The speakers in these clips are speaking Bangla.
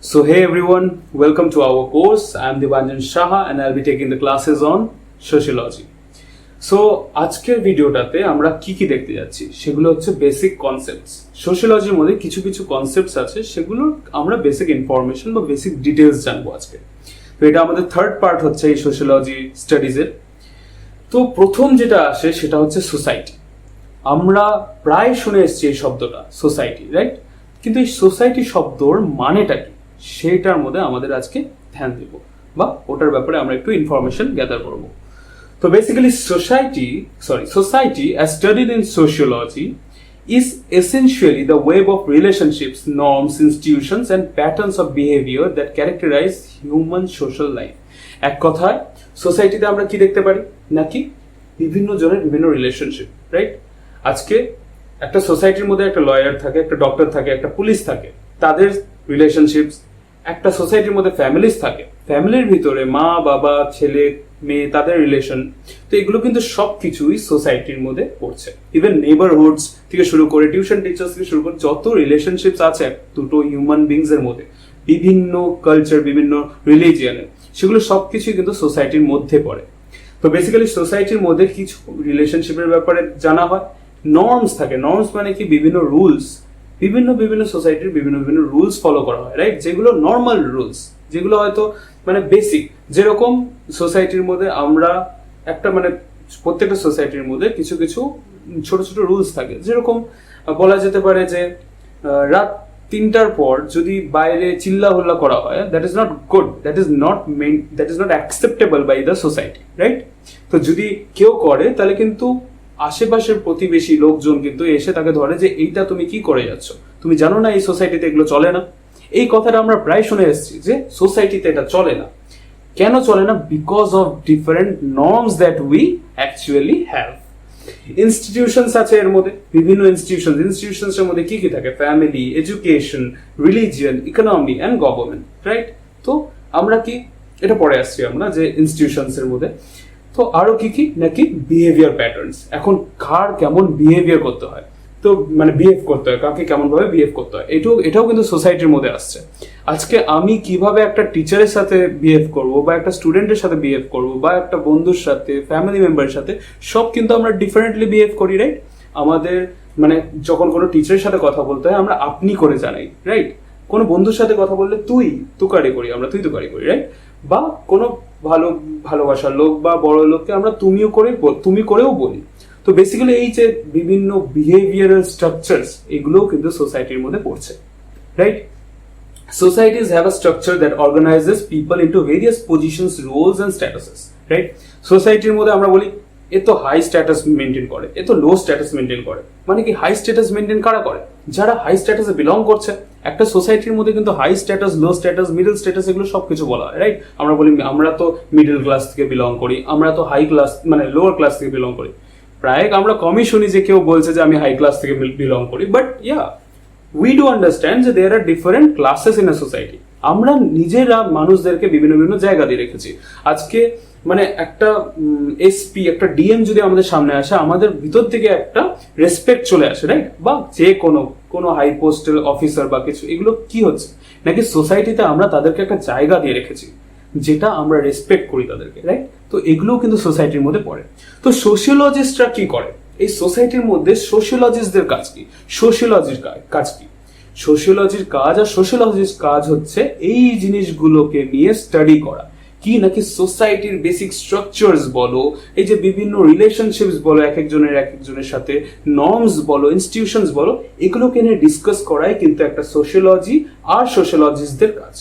So hey everyone, welcome to our course. I am Dibanjan Shaha and I'll be taking the classes on sociology. So আজকের ভিডিওটাতে আমরা কি দেখতে যাচ্ছি সেগুলো হচ্ছে বেসিক কনসেপ্টস। সোশিওলজির মধ্যে কিছু কনসেপ্টস আছে, সেগুলো আমরা বেসিক ইনফরমেশন বা বেসিক ডিটেলস জানবো আজকে। তো এটা আমাদের থার্ড পার্ট হচ্ছে এই সোশিওলজি স্টাডিজের। তো প্রথম যেটা আসে সেটা হচ্ছে সোসাইটি। আমরা প্রায় শুনে এসেছি এই শব্দটা সোসাইটি, রাইট? কিন্তু এই সোসাইটি শব্দর মানেটা কি সেটার মধ্যে আমাদের আজকে ধ্যান দেব বা ওটার ব্যাপারে আমরা একটু ইনফরমেশন গ্যাদার করব। তো basically society as studied in sociology is essentially the web of relationships, norms, institutions and patterns of behavior that characterize human social life. এক কথায় সোসাইটিতে আমরা কি দেখতে পারি নাকি বিভিন্ন জনের বিভিন্ন রিলেশনশিপ, রাইট? আজকে একটা সোসাইটির মধ্যে একটা লয়ার থাকে, একটা ডক্টর থাকে, একটা পুলিশ থাকে, তাদের রিলেশনশিপস। একটা সোসাইটির মধ্যে ফ্যামিলিজ থাকে, ফ্যামিলির ভিতরে মা বাবা ছেলে মেয়ে তাদের রিলেশন। তো এগুলো কিন্তু সবকিছুই সোসাইটির মধ্যে পড়ছে। ইভেন নেবারহুডস থেকে শুরু করে টিউশন টিচার্স থেকে শুরু করে যত রিলেশনশিপস আছে দুটো হিউম্যান বিংস এর মধ্যে, বিভিন্ন কালচার, বিভিন্ন রিলিজিয়নের, সেগুলো সবকিছুই কিন্তু সোসাইটির মধ্যে পড়ে। তো বেসিক্যালি সোসাইটির মধ্যে কিছু রিলেশনশিপের ব্যাপারে জানা হয়। নর্মস থাকে, নর্মস মানে কি বিভিন্ন রুলস, বিভিন্ন সোসাইটির বিভিন্ন রুলস ফলো করা হয়, রাইট? যেগুলো নর্মাল রুলস, যেগুলো হয়তো মানে বেসিক। যেরকম সোসাইটির মধ্যে আমরা একটা প্রত্যেকটা সোসাইটির মধ্যে কিছু ছোট ছোট রুলস থাকে। যেরকম বলা যেতে পারে যে রাত 3টার পর যদি বাইরে চিল্লা হল্লা করা হয়, that is not good, that is not acceptable by the society, right? তো যদি কেউ করে তাহলে কিন্তু আশেপাশের প্রতিবেশী লোকজন কিন্তু এসে তাকে ধরে যে এইটা তুমি কি করে যাচ্ছ, তুমি জানো না এই সোসাইটিতে এগুলো চলে না। এই কথাটা আমরা প্রায় শুনে এসেছি যে সোসাইটিতে এটা চলে না। কেন চলে না? Because of different norms that we actually have. Institutions আছে এর মধ্যে, বিভিন্ন ইনস্টিটিউশনস এর মধ্যে কি থাকে? Family, education, religion, economy and government, right? তো আমরা কি এটা পড়ে আসছি আমরা যে ইনস্টিটিউশনস এর মধ্যে। তো আরো কি নাকি বিহেভিয়ার প্যাটার্নস। এখন কার কেমন বিহেভিয়ার করতে হয়, তো বিহেভ করতে হয়, কাকে কেমন ভাবে বিহেভ করতে হয়, এটাও কিন্তু সোসাইটির মধ্যে আসছে। আজকে আমি কিভাবে একটা টিচারের সাথে বিহেভ করব বা একটা স্টুডেন্টের সাথে বিহেভ করব বা একটা বন্ধুর সাথে, ফ্যামিলি মেম্বারের সাথে, সব কিন্তু আমরা ডিফারেন্টলি বিহেভ করি, রাইট? আমাদের যখন কোনো টিচারের সাথে কথা বলতে হয় আমরা আপনি করে জানাই, রাইট? কোনো বন্ধুর সাথে কথা বললে তুকারি করি, আমরা তুকারি করি, রাইট? বা কোনো ভালোবাসার লোক বা বড় লোককে আমরা তুমি করেও বলি। তো বেসিক্যালি এই যে বিভিন্ন বিহেভিয়ারাল স্ট্রাকচারস, এগুলোও কিন্তু সোসাইটির মধ্যে পড়ছে, right? Societies have a structure that organizes people into various positions, roles and statuses, right? সোসাইটির মধ্যে আমরা বলি এ তো হাই স্ট্যাটাস মেনটেন করে, এ তো লো স্ট্যাটাস মেনটেন করে। মানে কি হাই স্ট্যাটাস মেনটেন কারা করে? যারা হাই স্ট্যাটাসে বিলং করছে। একটা সোসাইটির মধ্যে কিন্তু হাই স্ট্যাটাস, লো স্ট্যাটাস, মিডল স্ট্যাটাস এগুলো সবকিছু বলা হয়, রাইট? আমরা বলি আমরা তো মিডল ক্লাস থেকে বিলং করি, আমরা তো হাই ক্লাস লোয়ার ক্লাস থেকে বিলং করি। প্রায় আমরা কমই শুনি যে কেউ বলছে যে আমি হাই ক্লাস থেকে বিলং করি। But we do understand that there are different classes in a society. আমরা নিজেরা মানুষদেরকে বিভিন্ন জায়গা দিয়ে রেখেছি। আজকে একটা এসপি, একটা ডিএম যদি আমাদের সামনে আসে, আমাদের ভিতর থেকে একটা রেসপেক্ট চলে আসে, রাইট? বা যে কোনো হাই পোস্টাল অফিসার বা কিছু, এগুলো কি হচ্ছে নাকি সোসাইটিতে আমরা তাদেরকে একটা জায়গা দিয়ে রেখেছি যেটা আমরা রেসপেক্ট করি তাদেরকে, রাইট? তো এগুলোও কিন্তু সোসাইটির মধ্যে পড়ে। তো সোশিওলজিস্টরা কি করে এই সোসাইটির মধ্যে? সোশিওলজিস্টদের কাজ কি? সোশিওলজির কাজ কি? সোশিওলজির কাজ আর সোশিওলজির কাজ হচ্ছে এই জিনিসগুলোকে নিয়ে স্টাডি করা। কি নাকি সোসাইটির বেসিক স্ট্রাকচারস বলো, এই যে বিভিন্ন রিলেশনশিপস বলো এক একজনের সাথে, নর্মস বলো, ইনস্টিটিউশনস বলো, এগুলোকে নিয়ে ডিসকাস করাই কিন্তু একটা সোশিওলজি আর সোশিওলজিস্টদের কাজ,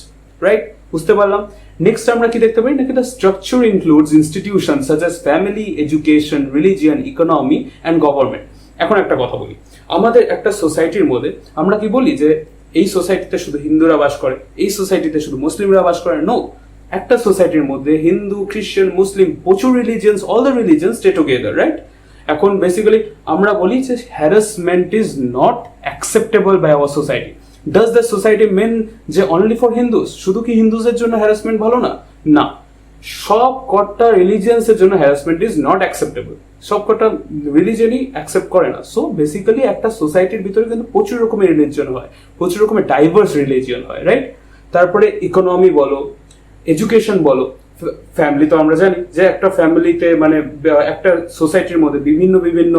রাইট? বুঝতে পারলাম। নেক্সট আমরা কি দেখতে পারি নাকি? The structure includes institution such as family, education, religion, economy and government. এখন একটা কথা বলি, আমাদের একটা সোসাইটির মধ্যে আমরা কি বলি যে এই সোসাইটিতে শুধু হিন্দুরা বাস করে, এই সোসাইটিতে শুধু মুসলিমরা বাস করে? নো, একটা সোসাইটির মধ্যে হিন্দু, খ্রিস্টান, মুসলিম, প্রচুর religions, all the religions stay together, right? এখন বেসিক্যালি আমরা বলি যে harassment is not acceptable by our society. Does the society mean যে অনলি ফর হিন্দুস? শুধু কি হিন্দুসের জন্য হ্যারাসমেন্ট ভালো না? না, সব কটা রিলিজিয়ন্সের জন্য হ্যারাসমেন্ট ইজ নট অ্যাকসেপ্টেবল। সব কটা রিলিজিয়নই অ্যাকসেপ্ট করে না। সো বেসিক্যালি একটা সোসাইটির ভিতরে কিন্তু প্রচুর রকমের রিলিজিয়ন হয়, প্রচুর রকমের ডাইভার্স রিলিজিয়ন হয়, রাইট? তারপরে ইকোনমি বলো, এডুকেশন বলো, ফ্যামিলি তো আমরা জানি যে একটা ফ্যামিলিতে মানে একটা সোসাইটির মধ্যে বিভিন্ন বিভিন্ন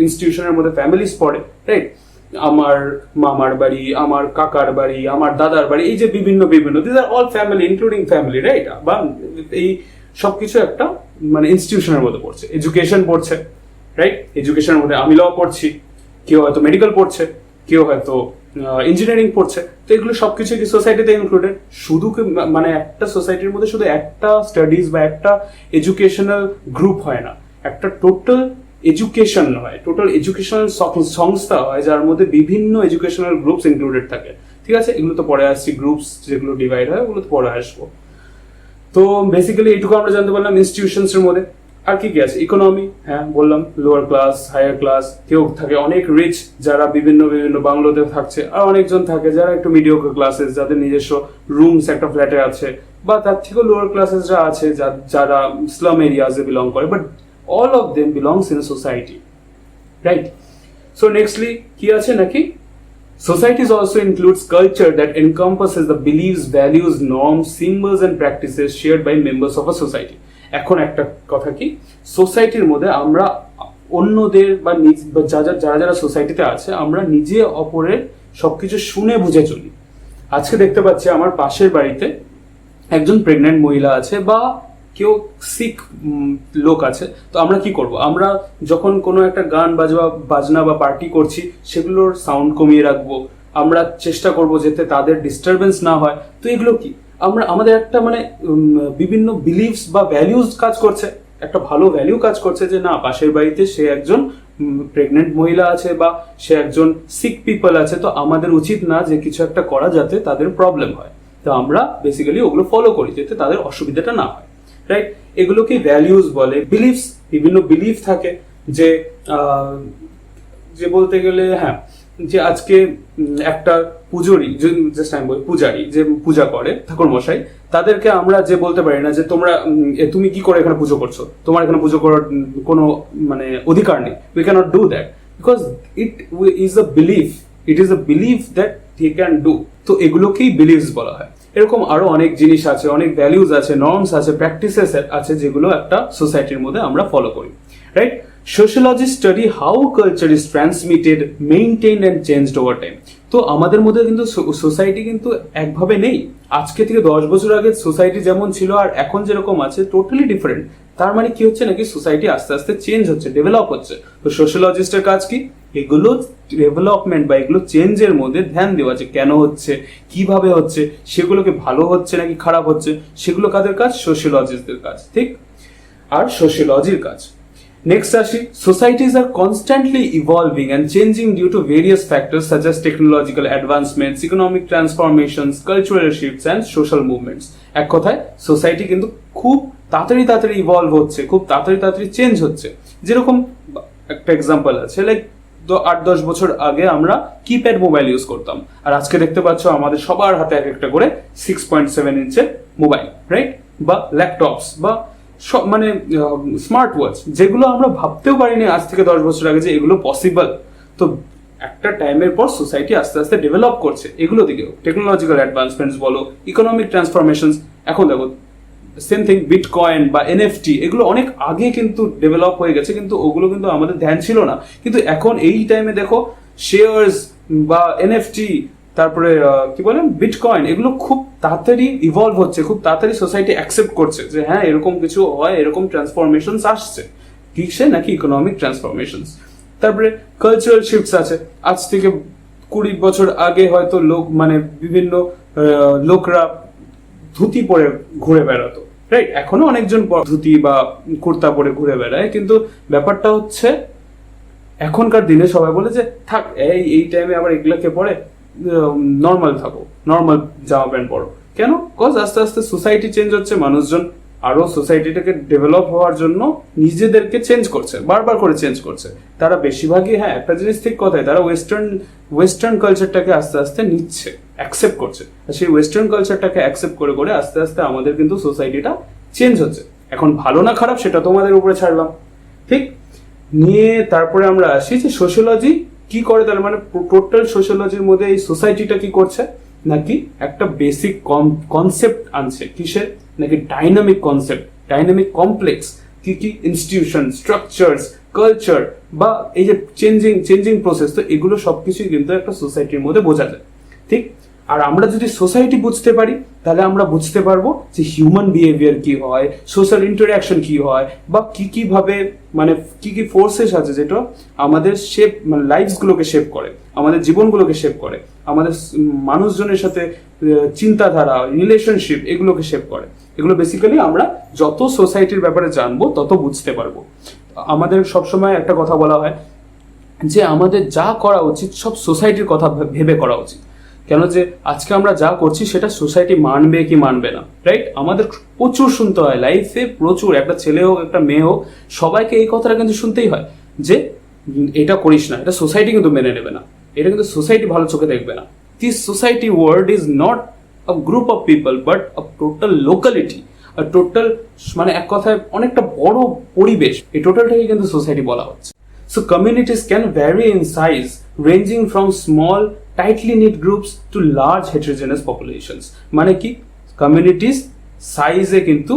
ইনস্টিটিউশনের মধ্যে ফ্যামিলিজ পড়ে, রাইট? আমার মামার বাড়ি, আমার কাকার বাড়ি, আমার দাদার বাড়ি, এই যে বিভিন্ন বিভিন্ন this are all family including family, right? বা এই সবকিছু একটা মানে ইনস্টিটিউশনের মধ্যে পড়ছে। এডুকেশন পড়ছে, রাইট? এডুকেশনের মধ্যে আমি ল পড়ছি, কেউ হয়তো মেডিকেল পড়ছে, কেউ হয়তো ইঞ্জিনিয়ারিং পড়ছে। তো এগুলো সবকিছু কি সোসাইটিতে ইনক্লুডেড? শুধু মানে একটা সোসাইটির মধ্যে শুধু একটা স্টাডিজ বা একটা এডুকেশনাল গ্রুপ হয় না, একটা টোটাল এডুকেশন হয়, টোটাল এডুকেশনাল সংস্থা হয় যার মধ্যে বিভিন্ন এডুকেশনাল গ্রুপস ইনক্লুডেড থাকে। ঠিক আছে, এগুলো তো পরে আসছি, গ্রুপস যেগুলো ডিভাইড হয় ওগুলো তো পরে আসবো। তো বেসিক্যালি এইটুকু আমরা জানতে পারলাম ইনস্টিটিউশনস এর মধ্যে। আর কি কি আছে? ইকোনমি, হ্যাঁ বললাম, লোয়ার ক্লাস, হায়ার ক্লাস, কেউ থাকে অনেক রিচ যারা বিভিন্ন বিভিন্ন বাংলোতে থাকছে, আর অনেকজন থাকে যারা একটু মিডিওকার ক্লাসেস, যাদের নিজস্ব রুমস একটা ফ্ল্যাটে আছে, বা তার থেকেও লোয়ার ক্লাসেসরা আছে যারা স্লাম এরিয়াজে বিলং করে, but all of them belongs in a society, right? So nextly কি আছে নাকি societies also includes culture that encompasses the beliefs, values, norms, symbols and practices shared by members of a society. এখন একটা কথা কি, সোসাইটির মধ্যে আমরা অন্যদের বা যারা যারা সোসাইটিতে আছে আমরা নিজে অপরের সবকিছু শুনে বুঝে চলি। আজকে দেখতে পাচ্ছি আমার পাশের বাড়িতে একজন প্রেগন্যান্ট মহিলা আছে বা কেউ সিক লোক আছে, তো আমরা কি করব? আমরা যখন কোনো একটা গান বাজনা বা পার্টি করছি সেগুলোর সাউন্ড কমিয়ে রাখবো, আমরা চেষ্টা করব যাতে তাদের ডিস্টারবেন্স না হয়। তো এগুলো কি আমাদের একটা মানে বিভিন্ন বিলিভস বা ভ্যালিউজ কাজ করছে, একটা ভালো ভ্যালিউ কাজ করছে যে না, পাশের বাড়িতে সে একজন প্রেগনেন্ট মহিলা আছে বা সে একজন সিক পিপল আছে, তো আমাদের উচিত না যে কিছু একটা করা যাতে তাদের প্রবলেম হয়। তো আমরা বেসিক্যালি ওগুলো ফলো করি যাতে তাদের অসুবিধাটা না হয়, রাইট? এগুলোকে ভ্যালিউজ বলে। বিলিফস, বিভিন্ন বিলিফ থাকে যে যে বলতে গেলে হ্যাঁ, যে আজকে একটা পুজোরি, জাস্ট আমি বলি পূজারি যে পূজা করে ঠাকুর মশাই, তাদেরকে আমরা যে বলতে পারি না যে তুমি কি করে এখানে পুজো করছো, তোমার এখানে পুজো করার কোনো মানে অধিকার নেই। We can't do that because it is a belief, it is a belief that he can do. তো এগুলোকেই বিলিভস বলা হয়। এরকম আরো অনেক জিনিস আছে, অনেক ভ্যালিউজ আছে, নর্মস আছে, প্র্যাকটিসেস আছে যেগুলো একটা সোসাইটির মধ্যে আমরা ফলো করি, right? Sociologists study how culture is transmitted, maintained and changed over time. তো আমাদের মধ্যে কিন্তু সোসাইটি কিন্তু একভাবে নেই। আজকে থেকে 10 বছর আগে সোসাইটি যেমন ছিল আর এখন যেরকম আছে টোটালি ডিফারেন্ট। তার মানে কি হচ্ছে নাকি সোসাইটি আস্তে আস্তে চেঞ্জ হচ্ছে, ডেভেলপ হচ্ছে। তো সোশ্যালজিস্টের কাজ কি? এগুলো ডেভেলপমেন্ট বা এগুলো চেঞ্জের মধ্যে ধ্যান দেওয়া, যে কেন হচ্ছে, কিভাবে হচ্ছে, সেগুলোকে ভালো হচ্ছে নাকি খারাপ হচ্ছে, সেগুলো কাদের কাজ? সোশ্যালজিস্টদের কাজ, ঠিক? আর সোশ্যালজির কাজ। Next আসি, societies are constantly evolving and changing due to various factors such as technological advancements, economic transformations, cultural shifts and social movements. এক কথায় সোসাইটি কিন্তু খুব তাড়াতাড়ি ইভলভ হচ্ছে, খুব তাড়াতাড়ি চেঞ্জ হচ্ছে। যেরকম একটা এক্সাম্পল আছে, লাইক 8-10 বছর আগে আমরা কিপ্যাড মোবাইল ইউজ করতাম, আর আজকে দেখতে পাচ্ছ আমাদের সবার হাতে এক একটা করে 6.7 ইঞ্চের মোবাইল, রাইট? বা ল্যাপটপস বা মানে স্মার্ট ওয়াচ, যেগুলো আমরা ভাবতেও পারিনি আজ থেকে 10 বছর আগে যে এগুলো পসিবল। তো একটা টাইমের পর সোসাইটি আস্তে আস্তে ডেভেলপ করছে এগুলো দিকেও। টেকনোলজিক্যাল অ্যাডভান্সমেন্টস বলো, ইকোনমিক ট্রান্সফরমেশনস, এখন দেখো সেম থিং বিটকয়েন বা এনএফটি, এগুলো অনেক আগে কিন্তু ডেভেলপ হয়ে গেছে, কিন্তু ওগুলো কিন্তু আমাদের ধ্যান ছিল না। কিন্তু এখন এই টাইমে দেখো শেয়ার্স বা এনএফটি, তারপরে কি বলেন বিটকয়েন, এগুলো খুব তাড়াতাড়ি ইভলভ হচ্ছে, খুব তাড়াতাড়ি সোসাইটি অ্যাকসেপ্ট করছে যে হ্যাঁ এরকম কিছু হয়, এরকম ট্রান্সফরমেশনস আসছে। কিসে? নাকি ইকোনমিক ট্রান্সফরমেশনস। তারপরে কালচারাল শিফটস আছে। আজ থেকে 20 বছর আগে হয়তো বিভিন্ন লোকরা ধুতি পরে ঘুরে বেড়াতো, রাইট? এখনো অনেকজন ধুতি বা কুর্তা পরে ঘুরে বেড়ায়, কিন্তু ব্যাপারটা হচ্ছে এখনকার দিনে সবাই বলে যে থাক এই টাইমে আবার এগুলাকে পরে নর্মাল থাকো, নর্মাল জামা প্যান্ট পরো। কেন? কজ আস্তে আস্তে সোসাইটি চেঞ্জ হচ্ছে, মানুষজন আরো সোসাইটিটাকে ডেভেলপ হওয়ার জন্য নিজেদেরকে চেঞ্জ করছে, বারবার করে চেঞ্জ করছে। তারা বেশিরভাগই, হ্যাঁ একটা জিনিস ঠিক কথাই, তারা ওয়েস্টার্ন কালচারটাকে আস্তে আস্তে নিচ্ছে, অ্যাকসেপ্ট করছে। আর সেই ওয়েস্টার্ন কালচারটাকে অ্যাকসেপ্ট করে আস্তে আস্তে আমাদের কিন্তু সোসাইটিটা চেঞ্জ হচ্ছে। এখন ভালো না খারাপ সেটা তোমাদের উপরে ছাড়লাম, ঠিক? নিয়ে তারপরে আমরা আসি যে সোশ্যোলজি কি করে, তাহলে মানে টোটাল সোশ্যোলজির মধ্যে এই সোসাইটিটা কি করছে, নাকি একটা বেসিক কনসেপ্ট আনছে, কিসের, নাকি ডাইনামিক কনসেপ্ট, ডাইনামিক কমপ্লেক্স, কি কি ইনস্টিটিউশন, স্ট্রাকচারস, কালচার বা এই যে চেঞ্জিং প্রসেস, তো এগুলো সবকিছুই কিন্তু একটা সোসাইটির মধ্যে বোঝা যায়। ঠিক, আর আমরা যদি সোসাইটি বুঝতে পারি তাহলে আমরা বুঝতে পারবো যে হিউম্যান বিহেভিয়ার কি হয়, সোশ্যাল ইন্টারঅ্যাকশন কি হয়, বা কি ভাবে মানে কি ফোর্সেস আছে যেটা আমাদের শেপ, মানে লাইফসগুলোকে শেপ করে, আমাদের জীবনগুলোকে শেপ করে, আমাদের মানুষজনের সাথে চিন্তাধারা, রিলেশনশিপ, এগুলোকে শেপ করে। এগুলো বেসিক্যালি আমরা যত সোসাইটির ব্যাপারে জানবো তত বুঝতে পারবো। আমাদের সবসময় একটা কথা বলা হয় যে আমাদের যা করা উচিত সব সোসাইটির কথা ভেবে করা উচিত। কেন যে আজকে আমরা যা করছি সেটা সোসাইটি মানবে কি মানবে না, রাইট? আমাদের প্রচুর শুনতে হয় লাইফে, প্রচুর, একটা ছেলে হোক একটা মেয়ে হোক সবাইকে এই কথাটা কিন্তু শুনতেই হয় যে এটা করিস না, এটা সোসাইটি কিন্তু মেনে নেবে না, এটা কিন্তু সোসাইটি ভালো চোখে দেখবে না। This society word is not a group of people but a total locality, আর টোটাল মানে এক কথায় অনেকটা বড় পরিবেশ, এই টোটালটাকে কিন্তু সোসাইটি বলা হচ্ছে। So communities can vary in size, ranging from small, tightly knit groups to large heterogeneous populations. মানে কি, কমিউনিটিস সাইজে কিন্তু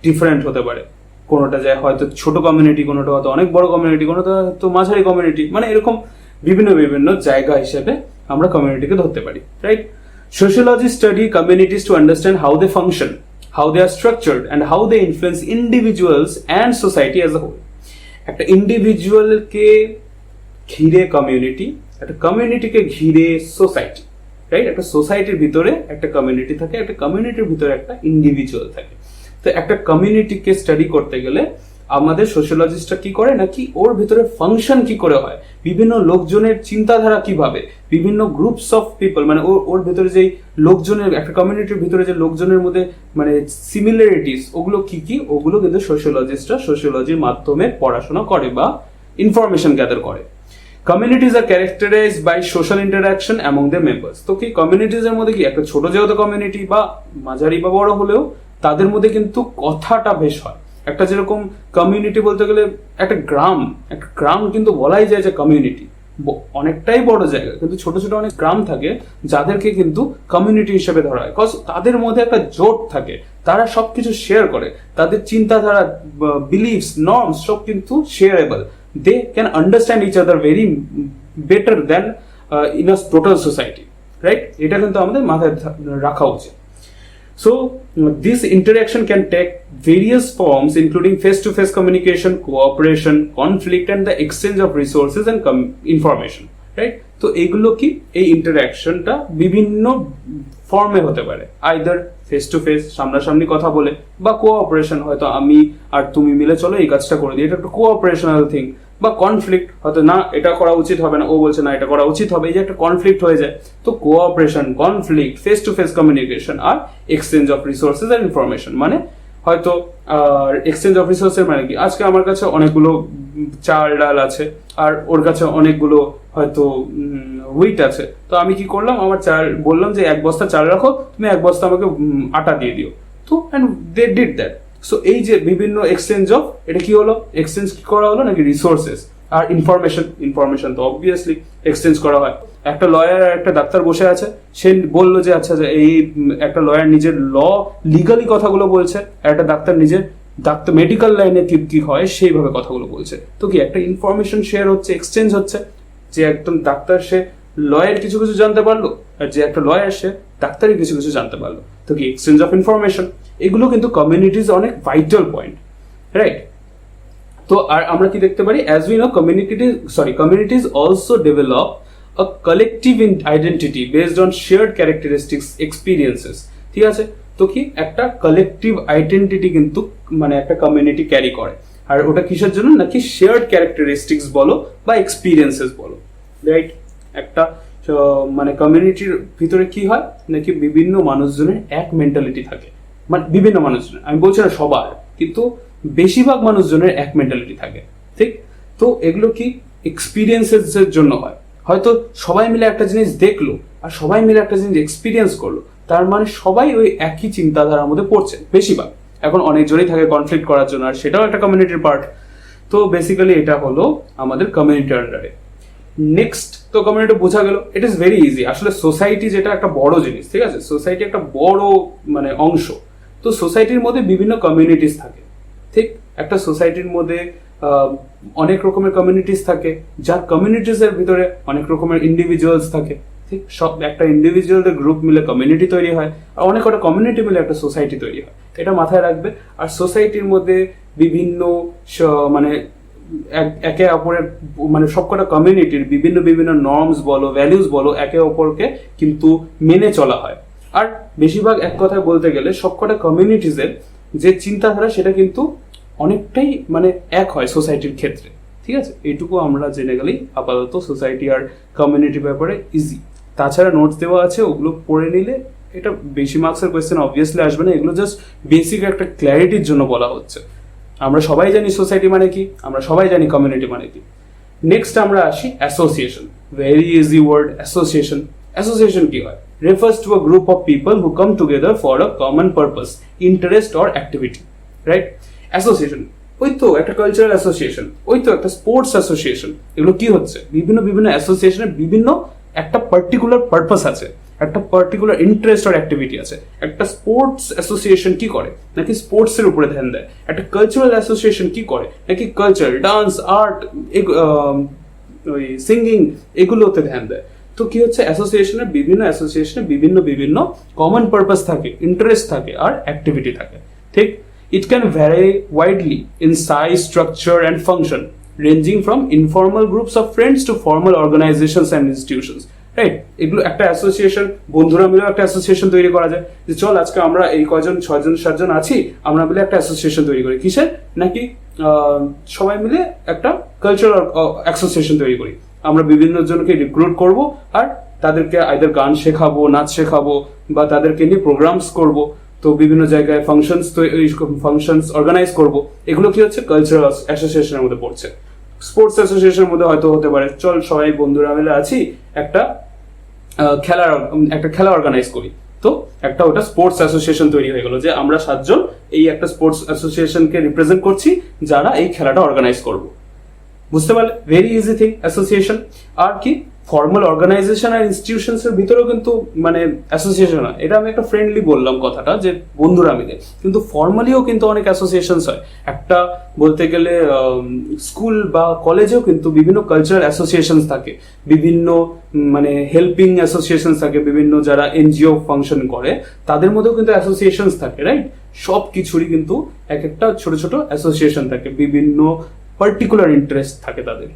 ডিফারেন্ট হতে পারে, কোনোটা যায় হয়তো ছোট কমিউনিটি, কোনোটা হয়তো অনেক বড় কমিউনিটি, কোনোটা হয়তো মাঝারি কমিউনিটি, মানে এরকম বিভিন্ন জায়গা হিসেবে আমরা কমিউনিটিকে ধরতে পারি, right? Sociology study communities to understand how they function, how they are structured, and how they influence individuals and society as a whole. একটা ইন্ডিভিজুয়ালকে ঘিরে কমিউনিটি, একটা কমিউনিটিকে ঘিরে সোসাইটি, রাইট? একটা সোসাইটির ভিতরে একটা কমিউনিটি থাকে, একটা কমিউনিটির ভিতরে একটা ইন্ডিভিজুয়াল থাকে। তো একটা কমিউনিটিকে স্টাডি করতে গেলে আমাদের সোশ্যোলজিস্টরা কি করে, নাকি ওর ভিতরে ফাংশন কি করে হয়, বিভিন্ন লোকজনের চিন্তাধারা কিভাবে, বিভিন্ন গ্রুপস অফ পিপল, মানে ওর ভিতরে যে লোকজনের, একটা কমিউনিটির ভিতরে যে লোকজনের মধ্যে মানে সিমিলারিটিস, ওগুলো কি ওগুলো কিন্তু সোশ্যোলজিস্টরা সোশ্যোলজির মাধ্যমে পড়াশোনা করে বা ইনফরমেশন গ্যাদার করে। Communities are characterized by social interaction among their members. তো কি কমিউনিটিজের মধ্যে কি একটা ছোট যেহেতু কমিউনিটি বা মাঝারি বা বড় হলেও তাদের মধ্যে কিন্তু কথাটা বেশ হয়। একটা যেরকম কমিউনিটি বলতে গেলে একটা গ্রাম কিন্তু বলাই যায় যে কমিউনিটি, অনেকটাই বড় জায়গা, কিন্তু ছোট ছোট অনেক গ্রাম থাকে যাদেরকে কিন্তু কমিউনিটি হিসেবে ধরা হয়, বিকজ তাদের মধ্যে একটা জোট থাকে, তারা সবকিছু শেয়ার করে, তাদের চিন্তাধারা, বিলিভস, নর্মস সব কিন্তু shareable, they can understand each other very better than in a total society, right? এটা কিন্তু আমাদের মাথায় রাখা উচিত। So this interaction can take various forms including face-to-face communication, cooperation, conflict and the exchange of resources and information, right? তো এগুলো কি, এই ইন্টারঅ্যাকশনটা বিভিন্ন ফর্মে হতে পারে, আইদার ফেস টু ফেস, সামনাসামনি কথা বলে, বা কোঅপারেশন, হয়তো আমি আর তুমি মিলে চলো এই কাজটা করে দিই, এটা একটা কোঅপারেশনাল থিং, বা কনফ্লিক্ট, হয়তো না এটা করা উচিত হবে না, ও বলছে না এটা করা উচিত হবে, এই যে একটা কনফ্লিক্ট হয়ে যায়। তো cooperation, conflict, face to face communication আর এক্সচেঞ্জ অফ রিসোর্সেস আর ইনফরমেশন। মানে হয়তো এক্সচেঞ্জ অফ রিসোর্সের মানে কি, আজকে আমার কাছে অনেকগুলো চাল ডাল আছে আর ওর কাছে অনেকগুলো হয়তো হুইট আছে, তো আমি কি করলাম, আমার চাল বললাম যে 1 বস্তা চাল রাখো, তুমি 1 বস্তা আমাকে আটা দিয়ে দিও, তো and they did that. So এই যে বিভিন্ন এক্সচেঞ্জ অফ, এটা কি হলো, এক্সচেঞ্জ কি করা হলো, নাকি রিসোর্সেস আর ইনফরমেশন তো অবভিয়াসলি এক্সচেঞ্জ করা হয়। একটা লয়ার আর একটা ডাক্তার বসে আছে, সে বললো যে আচ্ছা এই একটা লয়ার নিজের লিগালি কথাগুলো বলছে, আর একটা ডাক্তার নিজের মেডিকেল লাইনে কি হয় সেইভাবে কথাগুলো বলছে। তো কি একটা ইনফরমেশন শেয়ার হচ্ছে, এক্সচেঞ্জ হচ্ছে, যে একদম ডাক্তার সে লয়ার কিছু জানতে পারলো, আর যে একটা লয়ার সে ডাক্তারই কিছু জানতে পারলো। তো কি এক্সচেঞ্জ অফ ইনফরমেশন, এগুলো কিন্তু কমিউনিটিজ অনেক ভাইটাল পয়েন্ট, রাইট? তো আর আমরা কি দেখতে পারি, as we know communities also develop a collective identity based on shared characteristics, experiences, ঠিক আছে? তো কি একটা কালেকটিভ আইডেন্টিটি কিন্তু মানে একটা কমিউনিটি ক্যারি করে, আর ওটা কিসের জন্য, নাকি শেয়ার্ড ক্যারেক্টারিস্টিক্স বলো বা এক্সপিরিয়েন্সেস বলো, রাইট? একটা মানে কমিউনিটির ভিতরে কি হয়, নাকি বিভিন্ন মানুষজনের এক মেন্টালিটি থাকে, মানে বিভিন্ন মানুষজনের, আমি বলছি না সবার, কিন্তু বেশিরভাগ মানুষজনের এক মেন্টালিটি থাকে, ঠিক? তো এগুলো কি এক্সপিরিয়েন্সেস এর জন্য হয়, হয়তো সবাই মিলে একটা জিনিস দেখলো আর সবাই মিলে একটা জিনিস এক্সপিরিয়েন্স করলো, তার মানে সবাই ওই একই চিন্তাধারার মধ্যে পড়ছে বেশিরভাগ। এখন অনেকজনই থাকে কনফ্লিক্ট করার জন্য, আর সেটাও একটা কমিউনিটির পার্ট। তো বেসিক্যালি এটা হলো আমাদের কমিউনিটির আন্ডারে। নেক্সট তো কমিউনিটি বোঝা গেল, ইট ইজ ভেরি ইজি। আসলে সোসাইটি যেটা একটা বড় জিনিস, ঠিক আছে, সোসাইটি একটা বড় মানে অংশ। তো সোসাইটির মধ্যে বিভিন্ন কমিউনিটিস থাকে, ঠিক, একটা সোসাইটির মধ্যে অনেক রকমের কমিউনিটিস থাকে, যার কমিউনিটিস এর ভিতরে অনেক রকমের ইন্ডিভিজুয়ালস থাকে, ঠিক, সব একটা ইন্ডিভিজুয়ালদের গ্রুপ মিলে কমিউনিটি তৈরি হয়, আর অনেক কটা কমিউনিটি মিলে একটা সোসাইটি তৈরি হয়, এটা মাথায় রাখবে। আর সোসাইটির মধ্যে বিভিন্ন মানে একে অপরের মানে সবকটা কমিউনিটির বিভিন্ন বিভিন্ন নর্মস বলো, ভ্যালিউজ বলো, একে অপরকে কিন্তু মেনে চলা হয়। আর বেশিরভাগ এক কথায় বলতে গেলে সবকটা কমিউনিটিজের যে চিন্তাধারা সেটা কিন্তু অনেকটাই মানে এক হয় সোসাইটির ক্ষেত্রে, ঠিক আছে। এইটুকু আমরা জেনে গেলেই আপাতত সোসাইটি আর কমিউনিটি ব্যাপারে ইজি। তাছাড়া নোটস দেওয়া আছে, ওগুলো পড়ে নিলে এটা বেশি মার্কসের কোয়েশ্চেন অবভিয়াসলি আসবে না, এগুলো জাস্ট বেসিক একটা ক্ল্যারিটির জন্য বলা হচ্ছে। আমরা সবাই জানি সোসাইটি মানে কি, আমরা সবাই জানি কমিউনিটি মানে কি। নেক্সট আমরা আসি association. Very easy word, association. Association কি হয়? refers to a group of people who come together for a common purpose, interest or activity, right? Association ওই তো একটা কালচারাল অ্যাসোসিয়েশন, ওই তো একটা স্পোর্টস অ্যাসোসিয়েশন। এগুলো কি হচ্ছে? বিভিন্ন বিভিন্ন অ্যাসোসিয়েশনের বিভিন্ন একটা পার্টিকুলার পারপাস আছে, একটা পার্টিকুলার ইন্টারেস্ট আর অ্যাক্টিভিটি আছে। একটা স্পোর্টস অ্যাসোসিয়েশন কি করে? নাকি স্পোর্টস এর উপরে ধ্যান দেয়। একটা কালচারাল অ্যাসোসিয়েশন কি করে? নাকি কালচার, ডান্স, আর্ট, ওই সিঙ্গিং, এগুলোতে ধ্যান দেয়। তো কি হচ্ছে, অ্যাসোসিয়েশনের বিভিন্ন বিভিন্ন কমন পারপাস থাকে, ইন্টারেস্ট থাকে আর অ্যাক্টিভিটি থাকে, ঠিক। It can vary widely in size, structure and function, ranging from informal groups of friends to formal organizations and institutions, right. এগুলো একটা অ্যাসোসিয়েশন, বন্ধুরা মিলেও একটা অ্যাসোসিয়েশন তৈরি করা যায়, যে চল আজকে আমরা এই কজন 6-7জন আছি, আমরা মিলে একটা অ্যাসোসিয়েশন তৈরি করি। কিসের? নাকি সবাই মিলে একটা কালচারাল অ্যাসোসিয়েশন তৈরি করি। আমরা বিভিন্ন জনকে রিক্রুট করব আর তাদেরকে আইদার গান শেখাবো, নাচ শেখাবো, বা তাদেরকে নিয়ে প্রোগ্রামস করব। তো বিভিন্ন জায়গায় ফাংশনস অর্গানাইজ করব। এগুলো কি হচ্ছে? কালচারাল অ্যাসোসিয়েশনের মধ্যে পড়ছে। স্পোর্টস অ্যাসোসিয়েশনের মধ্যে হয়তো হতে পারে, চল সবাই বন্ধুরা মিলে আছি, একটা খেলা অর্গানাইজ করি। তো একটা ওটা স্পোর্টস অ্যাসোসিয়েশন তৈরি হয়ে গেল, যে আমরা 7জন এই একটা স্পোর্টস অ্যাসোসিয়েশনকে রিপ্রেজেন্ট করছি, যারা এই খেলাটা অর্গানাইজ করবো। বুঝতে পারলে? Very easy thing association. আর কি, ফর্মাল অর্গানাইজেশন আর ইনস্টিটিউশনস এর ভিতরেও কিন্তু মানে অ্যাসোসিয়েশন হয়। এটা আমি একটা ফ্রেন্ডলি বললাম কথাটা, যে বন্ধুরা মিলে, কিন্তু ফর্মালিও কিন্তু অনেক অ্যাসোসিয়েশনস হয়। একটা বলতে গেলে স্কুল বা কলেজেও কিন্তু বিভিন্ন কালচারাল অ্যাসোসিয়েশনস থাকে, বিভিন্ন মানে হেল্পিং অ্যাসোসিয়েশনস থাকে, বিভিন্ন যারা এনজিও ফাংশন করে তাদের মধ্যেও কিন্তু অ্যাসোসিয়েশনস থাকে, রাইট। সব কিছুরই কিন্তু এক একটা ছোট ছোট অ্যাসোসিয়েশন থাকে, বিভিন্ন পার্টিকুলার ইন্টারেস্ট থাকে তাদের।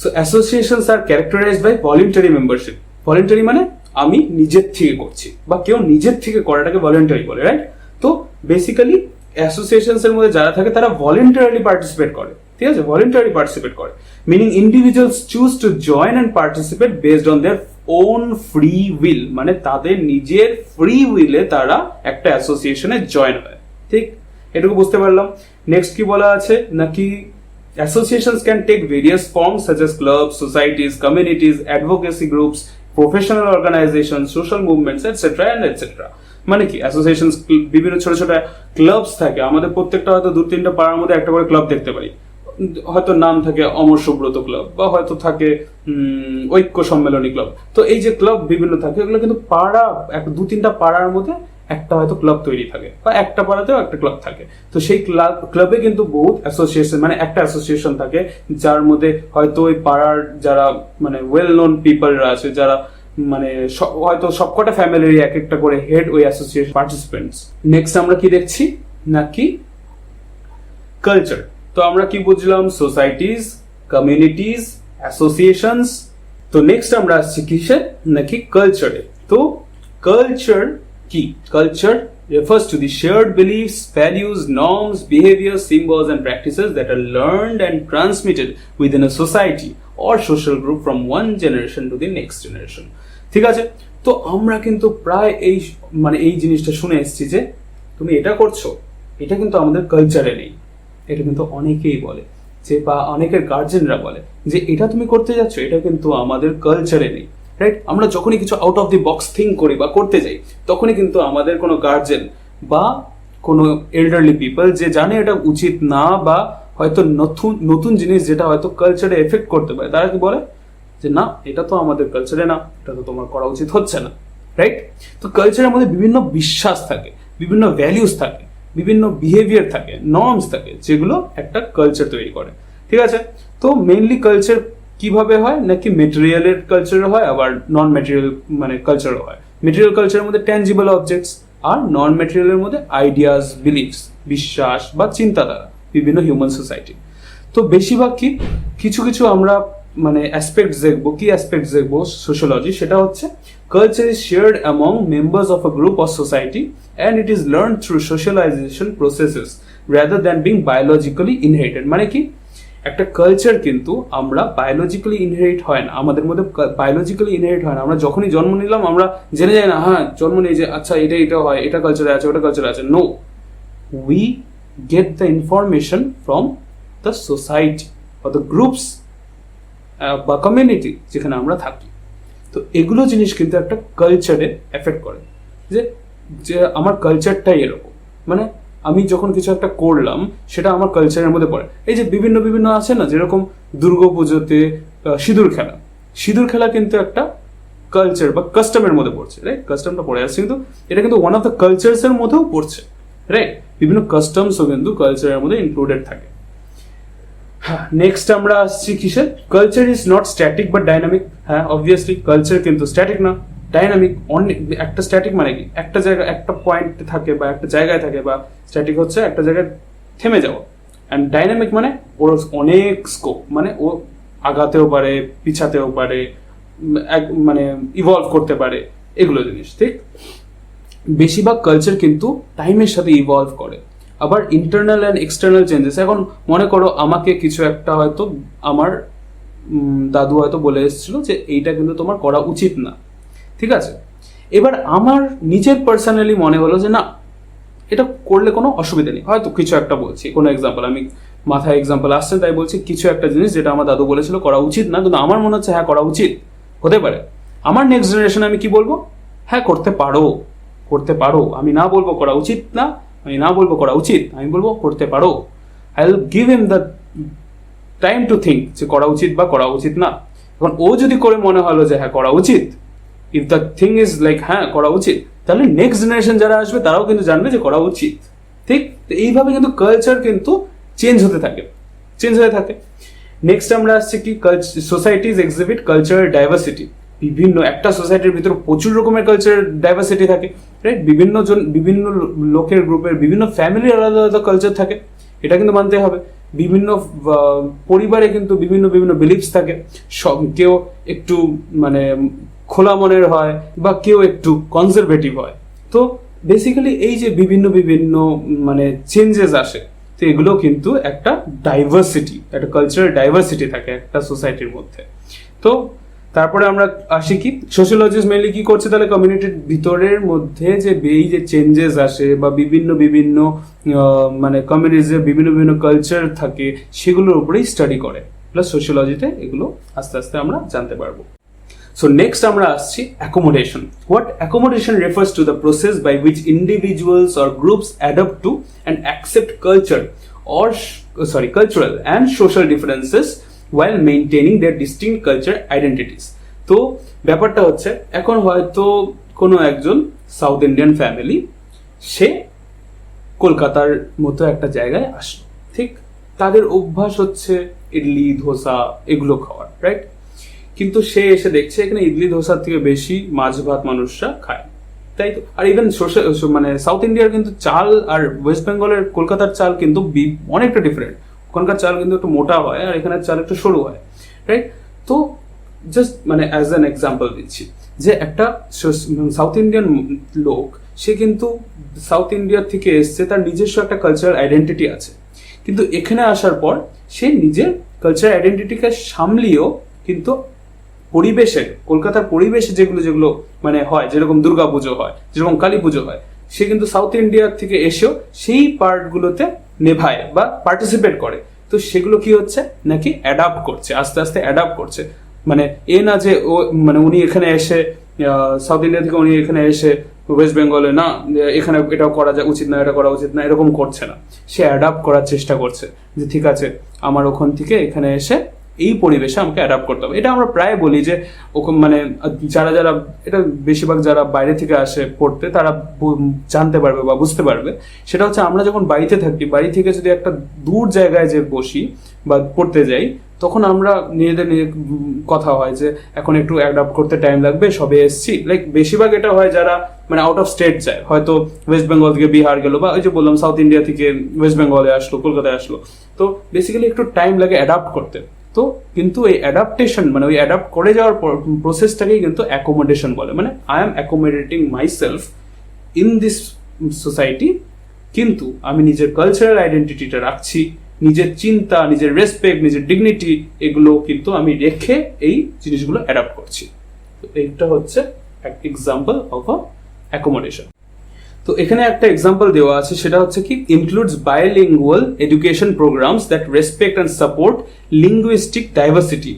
So associations are characterized by voluntary membership. Voluntary মানে আমি নিজের থেকে করছি, বা কেউ নিজের থেকে করাটাকে ভলান্টারি বলে, রাইট। তো বেসিক্যালি অ্যাসোসিয়েশনস এর মধ্যে যারা থাকে তারা ভলান্টারিলি পার্টিসিপেট করে, ঠিক আছে, ভলান্টারি পার্টিসিপেট করে। Meaning individuals choose to join and participate based on their own free will, মানে তাদের নিজের ফ্রি উইলে তারা একটা অ্যাসোসিয়েশনে জয়েন হয়, ঠিক। এটুকু বুঝতে পারলাম। নেক্সট কি বলা আছে, নাকি associations can take various forms such as clubs, societies, communities, advocacy groups, professional organizations, social movements, etc. and etc. মানে কি, অ্যাসোসিয়েশনস বিভিন্ন ছোট ছোট ক্লাবস থাকে। আমাদের প্রত্যেকটা হয়তো 2-3টা পাড়ার মধ্যে একটা করে ক্লাব দেখতে পাই। হয়তো নাম থাকে অমর সুব্রত ক্লাব, বা হয়তো থাকে ঐক্য সম্মেলনী ক্লাব। তো এই যে ক্লাব বিভিন্ন থাকে, এগুলো কিন্তু পাড়া 2-3টা পাড়ার মধ্যে একটা হয়তো ক্লাব তৈরি থাকে, বা একটা পাড়াতেও একটা ক্লাব থাকে। তো সেই ক্লাবে কিন্তু বহুত অ্যাসোসিয়েশন, মানে একটা অ্যাসোসিয়েশন থাকে, যার মধ্যে হয়তো ওই পাড়ার যারা মানে ওয়েল নোন পিপলরা আছে, যারা মানে হয়তো সবকটা ফ্যামিলির এক একটা করে হেড ওই অ্যাসোসিয়েশন পার্টিসিপেন্টস। নেক্সট আমরা কি দেখছি, নাকি কালচার। তো আমরা কি বুঝলাম? Societies, communities, associations. তো নেক্সট আমরা আসছি কিসে, নাকি কালচারে। তো কালচার কি? Culture refers to the shared beliefs, values, norms, behaviors, symbols and practices that are learned and transmitted within a society or social group from one generation to the next generation. ঠিক আছে? তো আমরা কিন্তু প্রায় এই জিনিসটা শুনে এসেছি, যে তুমি এটা করছো, এটা কিন্তু আমাদের কালচারে নেই। এটা কিন্তু অনেকেই বলে, যে বা অনেকের গার্জেনরা বলে যে এটা তুমি করতে যাচ্ছ, এটা কিন্তু আমাদের কালচারে নেই, রাইট। আমরা যখনই কিছু out of the box think করি বা করতে যাই, তখনই কিন্তু আমাদের কোনো গার্জেন বা কোনো এল্ডারলি পিপল যে জানে এটা উচিত না, বা হয়তো নতুন জিনিস যেটা হয়তো কালচারে এফেক্ট করতে পারে, তারা কি বলে যে না এটা তো আমাদের কালচারে না, এটা তো তোমার করা উচিত হচ্ছে না, রাইট? তো কালচারের মধ্যে বিভিন্ন বিশ্বাস থাকে, বিভিন্ন ভ্যালিউস থাকে, বিভিন্ন বিহেভিয়ার থাকে, নর্মস থাকে, যেগুলো একটা কালচার তৈরি করে, ঠিক আছে? তো মেইনলি কালচার কিভাবে হয়, নাকি মেটেরিয়ালের কালচার হয়, আবার নন মেটেরিয়াল মানে কালচারও হয়। মেটেরিয়াল কালচারের মধ্যে ট্যাঞ্জিবল অবজেক্টস, আর নন মেটেরিয়ালের মধ্যে আইডিয়াস, বিলিফস, বিশ্বাস বা চিন্তাধারা, বিভিন্ন হিউম্যান সোসাইটি। তো বেশিরভাগ কি কিছু কিছু আমরা মানে অ্যাসপেক্টস দেখবো, কি অ্যাসপেক্টস দেখবো সোশিওলজি, সেটা হচ্ছে culture is shared among members of a group or society and it is learn through socialisation processes rather than being biologically inherited. মানে কি একটা কালচার কিন্তু আমরা বায়োলজিক্যালি ইনহেরিট হয় না, আমাদের মধ্যে বায়োলজিক্যালি ইনহেরিট হয় না। আমরা যখনই জন্ম নিলাম আমরা জেনে যাই না, হ্যাঁ জন্ম নিয়ে যে আচ্ছা এটা হয়, এটা কালচারে আছে, ওটা কালচারে আছে। No, we get the information from the society বা দ্য গ্রুপস বা কমিউনিটি যেখানে আমরা থাকি। তো এগুলো জিনিস কিন্তু একটা কালচারে এফেক্ট করে, যে যে আমার কালচারটাই এরকম, মানে আমি যখন কিছু একটা করলাম সেটা আমার কালচারের মধ্যে পড়ে। এই যে বিভিন্ন বিভিন্ন আছে না, যেরকম দুর্গাপুজোতে সিঁদুর খেলা কিন্তু একটা কালচার বা কাস্টমের মধ্যে পড়ছে, রাইট? কাস্টমটা পড়ে আসছে, কিন্তু এটা কিন্তু ওয়ান অফ দ্য কালচার্স এর মধ্যেও পড়ছে, রাইট? বিভিন্ন কাস্টমসও কিন্তু কালচারের মধ্যে ইনক্লুডেড থাকে। হ্যাঁ, নেক্সট আমরা আসছি কিসের? Culture is not static but dynamic. হ্যাঁ, অবভিয়াসলি কালচার কিন্তু স্ট্যাটিক না, ডাইনামিক। অনেক একটা স্ট্যাটিক মানে কি একটা জায়গায় একটা পয়েন্ট থাকে বা একটা জায়গায় থাকে, বা স্ট্যাটিক হচ্ছে একটা জায়গায় থেমে যাওয়া, অ্যান্ড ডাইনামিক মানে ওর অনেক স্কোপ, মানে ও আগাতেও পারে, পিছাতেও পারে, মানে ইভলভ করতে পারে, এগুলো জিনিস, ঠিক? বেশিরভাগ কালচার কিন্তু টাইমের সাথে ইভলভ করে। আবার ইন্টারনাল অ্যান্ড এক্সটার্নাল চেঞ্জেস, এখন মনে করো আমাকে কিছু একটা হয়তো আমার দাদু হয়তো বলে এসেছিল যে এইটা কিন্তু তোমার করা উচিত না, ঠিক আছে? এবার আমার নিজের পার্সোনালি মনে হলো যে না, এটা করলে কোনো অসুবিধা নেই, হয়তো কিছু একটা বলছি, কোনো এক্সাম্পল আমি মাথায় এক্সাম্পল আসছে তাই বলছি, কিছু একটা জিনিস যেটা আমার দাদু বলেছিল করা উচিত না, কিন্তু আমার মনে হচ্ছে হ্যাঁ করা উচিত হতে পারে। আমার নেক্সট জেনারেশন আমি কি বলবো? হ্যাঁ করতে পারো, করতে পারো। আমি না বলবো করা উচিত না, আমি না বলবো করা উচিত, আমি বলবো করতে পারো। I will give him the time to think যে করা উচিত বা করা উচিত না। এখন ও যদি করে মনে হলো যে হ্যাঁ করা উচিত, if the thing is like হ্যাঁ করা উচিত, তাহলে নেক্সট জেনারেশন যারা আসবে তারাও কিন্তু জানবে যে করা উচিত, ঠিক? তো এইভাবে কিন্তু কালচার কিন্তু চেঞ্জ হতে থাকে, চেঞ্জ হতে থাকে। নেক্সট আমরা আসছি কি, সোসাইটিজ এক্সিবিট কালচারাল ডাইভার্সিটি। বিভিন্ন একটা সোসাইটির ভিতরে প্রচুর রকমের কালচারাল ডাইভার্সিটি থাকে, রাইট? বিভিন্ন লোকের গ্রুপের, বিভিন্ন ফ্যামিলির আলাদা আলাদা কালচার থাকে, এটা কিন্তু মানতে হবে। বিভিন্ন পরিবারে কিন্তু বিভিন্ন বিভিন্ন বিলিফস থাকে, সব কেউ একটু মানে খোলা মনের হয় বা কেউ একটু কনজারভেটিভ হয়। তো বেসিক্যালি এই যে বিভিন্ন বিভিন্ন মানে চেঞ্জেস আসে, তো এগুলো কিন্তু একটা ডাইভার্সিটি, একটা কালচারাল ডাইভার্সিটি থাকে একটা সোসাইটির মধ্যে। তো তারপরে আমরা আসি কি, সোশিওলজিস্ট মেনলি কি করছে তাহলে কমিউনিটির ভিতরের মধ্যে যে এই যে চেঞ্জেস আসে বা বিভিন্ন বিভিন্ন মানে কমিউনিটির বিভিন্ন বিভিন্ন কালচার থাকে, সেগুলোর উপরেই স্টাডি করে, প্লাস সোশিওলজিতে এগুলো আস্তে আস্তে আমরা জানতে পারবো। So next আমরা আসছি accommodation. What accommodation refers to the process by which individuals or groups adapt to and accept cultural and social differences while maintaining their distinct culture identities. তো ব্যাপারটা হচ্ছে, এখন হয়তো কোনো একজন সাউথ ইন্ডিয়ান ফ্যামিলি, সে কলকাতার মতো একটা জায়গায় আসলো, ঠিক? তাদের অভ্যাস হচ্ছে ইডলি ধোসা এগুলো খাওয়ার, রাইট? কিন্তু সে এসে দেখছে এখানে ইডলি ধোসার থেকে বেশি মাছ ভাত মানুষরা খায়, তাই তো? আর ইভেন মানে সাউথ ইন্ডিয়ার কিন্তু চাল আর ওয়েস্ট বেঙ্গলের কলকাতার চাল কিন্তু অনেকটা ডিফারেন্ট। ওখানকার চাল কিন্তু একটু মোটা হয় আর এখানের চাল একটু সরু হয়, রাইট? তো জাস্ট মানে অ্যাজ অ্যান এক্সাম্পল দিচ্ছি যে একটা সাউথ ইন্ডিয়ান লোক, সে কিন্তু সাউথ ইন্ডিয়া থেকে এসছে, তার নিজস্ব একটা কালচারাল আইডেন্টিটি আছে, কিন্তু এখানে আসার পর সে নিজের কালচারাল আইডেন্টিটিকে সামলিয়েও কিন্তু পরিবেশে, কলকাতার পরিবেশে যেগুলো যেগুলো মানে হয়, যেরকম দুর্গা পুজো হয়, যেরকম কালী পুজো হয়, সে কিন্তু সাউথ ইন্ডিয়া থেকে এসেও সেই পার্টগুলোতে নেভায় বা পার্টিসিপেট করে। তো সেগুলো কি হচ্ছে নাকি অ্যাডাপ্ট করছে, আস্তে আস্তে অ্যাডাপ্ট করছে। মানে এ না যে ও মানে উনি এখানে এসে সাউথ ইন্ডিয়া থেকে উনি এখানে এসে ওয়েস্ট বেঙ্গলে না এখানে এটাও করা উচিত না, এটা করা উচিত না, এরকম করছে না। সে অ্যাডাপ্ট করার চেষ্টা করছে যে ঠিক আছে, আমার ওখান থেকে এখানে এসে এই পরিবেশে আমাকে অ্যাডাপ্ট করতে হবে। এটা আমরা প্রায় বলি যে মানে যারা এটা বেশিরভাগ যারা বাইরে থেকে আসে পড়তে তারা জানতে পারবে বা বুঝতে পারবে। সেটা হচ্ছে আমরা যখন বাড়িতে থাকি, বাড়ি থেকে যদি একটা দূর জায়গায় যে বসি বা পড়তে যাই, তখন আমরা নিজেদের কথা হয় যে এখন একটু অ্যাডাপ্ট করতে টাইম লাগবে, সবে এসছি। লাইক বেশিরভাগ এটা হয় যারা মানে আউট অফ স্টেট যায়, হয়তো ওয়েস্ট বেঙ্গল থেকে বিহার গেলো, বা ওই যে বললাম সাউথ ইন্ডিয়া থেকে ওয়েস্ট বেঙ্গলে আসলো, কলকাতায় আসলো, তো বেসিক্যালি একটু টাইম লাগে অ্যাডাপ্ট করতে। তো কিন্তু এই অ্যাডাপ্টেশন মানে ওই অ্যাডাপ্ট করে যাওয়ার প্রসেসটাকেই কিন্তু অ্যাকোমোডেশন বলে। মানে I am accommodating myself in this society, কিন্তু আমি নিজের কালচারাল আইডেন্টিটিটা রাখছি, নিজের চিন্তা, নিজের রেসপেক্ট, নিজের ডিগনিটি, এগুলো কিন্তু আমি রেখে এই জিনিসগুলো অ্যাডাপ্ট করছি। তো এইটা হচ্ছে এক এক্সাম্পল অফ আ অ্যাকোমোডেশন। তো এখানে একটা এক্সাম্পল দেওয়া আছে, সেটা হচ্ছে কি includes bilingual education programmes that respect and support linguistic diversity,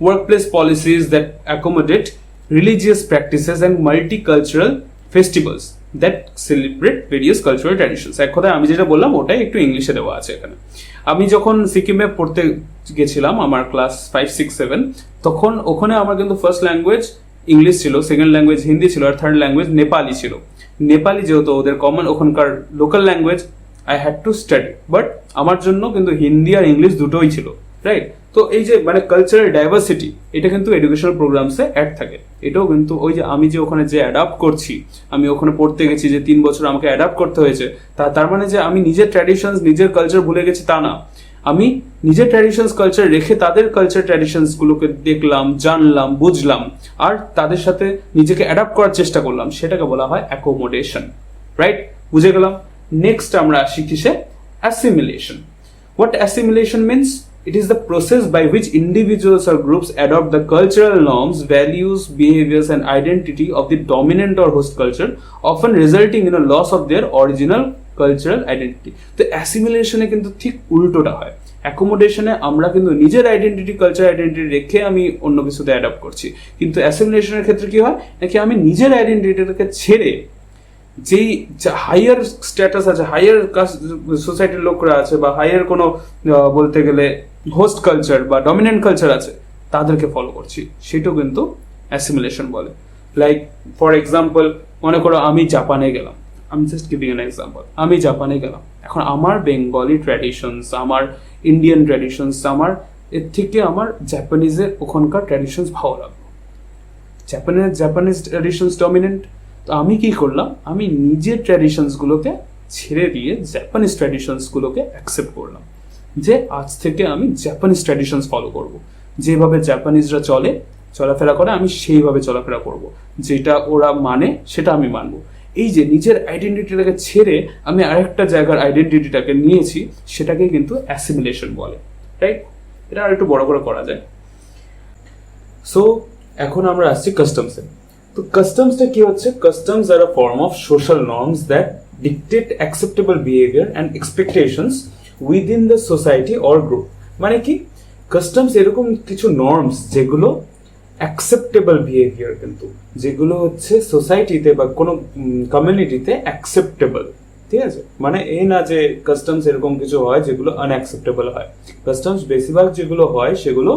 workplace policies that accommodate religious practices and multicultural festivals that celebrate various cultural traditions. এক কথায় আমি যেটা বললাম ওটাই একটু ইংলিশে দেওয়া আছে এখানে। আমি যখন সিকিমে পড়তে গেছিলাম, আমার ক্লাস 5, 6, 7, তখন ওখানে আমার কিন্তু ফার্স্ট ল্যাঙ্গুয়েজ ইংলিশ ছিল, সেকেন্ড ল্যাঙ্গুয়েজ হিন্দি ছিল, আর থার্ড ল্যাঙ্গুয়েজ নেপালি ছিল। নেপালি যেহেতু ওদের কমন ওখানকার local language, I had to study, but আমার জন্য কিন্তু হিন্দি আর ইংলিশ দুটোই ছিল, রাইট? তো এই যে মানে কালচারাল ডাইভার্সিটি, এটা কিন্তু এডুকেশনাল প্রোগ্রামসে অ্যাড থাকে। এটাও কিন্তু ওই যে আমি যে ওখানে যে অ্যাডাপ্ট করছি, আমি ওখানে পড়তে গেছি যে 3 বছর আমাকে অ্যাডাপ্ট করতে হয়েছে, তার মানে যে আমি নিজের ট্র্যাডিশনস, নিজের কালচার ভুলে গেছি তা না। আমি নিজের ট্র্যাডিশনস কালচার রেখে তাদের কালচার ট্র্যাডিশনস গুলোকে দেখলাম, জানলাম, বুঝলাম, আর তাদের সাথে নিজেকে অ্যাডাপ্ট করার চেষ্টা করলাম। সেটাকে বলা হয় অ্যাকোমোডেশন, রাইট? বুঝে গেলাম। নেক্সট আমরা আসি কিসে? Assimilation. What assimilation means? It is the process by which individuals or groups adopt the cultural norms, values, behaviors, and identity of the dominant or host culture, often resulting in a loss of their original cultural identity. তো অ্যাসিমিলেশনে কিন্তু ঠিক উল্টোটা হয়। অ্যাকোমোডেশনে আমরা কিন্তু নিজের আইডেন্টিটি, কালচার আইডেন্টিটি রেখে আমি অন্য কিছুতে অ্যাডাপ্ট করছি, কিন্তু অ্যাসিমিলেশনের ক্ষেত্রে কি হয় নাকি আমি নিজের আইডেন্টিটিটাকে ছেড়ে যেই হাইয়ার স্ট্যাটাস আছে, হাইয়ার সোসাইটির লোকরা আছে, বা হাইয়ার কোনো বলতে গেলে হোস্ট কালচার বা ডমিনেন্ট কালচার আছে, তাদেরকে ফলো করছি, সেটাও কিন্তু অ্যাসিমিলেশন বলে। লাইক ফর এক্সাম্পল, মনে করো আমি জাপানে গেলাম, আমি জাস্ট গিভিং অ্যান এক্সাম্পল, আমি জাপানে গেলাম, এখন আমার বেঙ্গলি ট্র্যাডিশনস, আমার ইন্ডিয়ান ট্র্যাডিশনস, আমার এর থেকে আমার জাপানিজের ওখানকার ট্র্যাডিশনস ভালো লাগলো। জাপানিজ ট্র্যাডিশনস ডমিনেন্ট, তো আমি কি করলাম, আমি নিজের ট্র্যাডিশনসগুলোকে ছেড়ে দিয়ে জাপানিজ ট্র্যাডিশনসগুলোকে অ্যাকসেপ্ট করলাম, যে আজ থেকে আমি জাপানিজ ট্র্যাডিশনস ফলো করব, যেভাবে জাপানিজরা চলাফেরা করে আমি সেইভাবে চলাফেরা করব, যেটা ওরা মানে সেটা আমি মানবো। এই যে নিজের আইডেন্টিটিটাকে ছেড়ে আমি আরেকটা জায়গার আইডেন্টিটিটাকে নিয়েছি, সেটাকে কিন্তু অ্যাসিমিলেশন বলে, রাইট? এটা আর একটু বড় করে করা যায়। সো এখন আমরা আসছি কাস্টমসে। তো কাস্টমসটা কি হচ্ছে? Customs are a form of social norms that dictate acceptable behaviour and expectations within the society or group. মানে কি, কাস্টমস এরকম কিছু নর্মস যেগুলো অ্যাকসেপ্টেবল বিহেভিয়ার, কিন্তু যেগুলো হচ্ছে সোসাইটিতে বা কোনো কমিউনিটিতে অ্যাকসেপ্টেবল, ঠিক আছে? মানে এই না যে কাস্টমস এরকম কিছু হয় যেগুলো আনঅ্যাকসেপ্টেবল হয়। কাস্টমস বেশিরভাগ যেগুলো হয় সেগুলো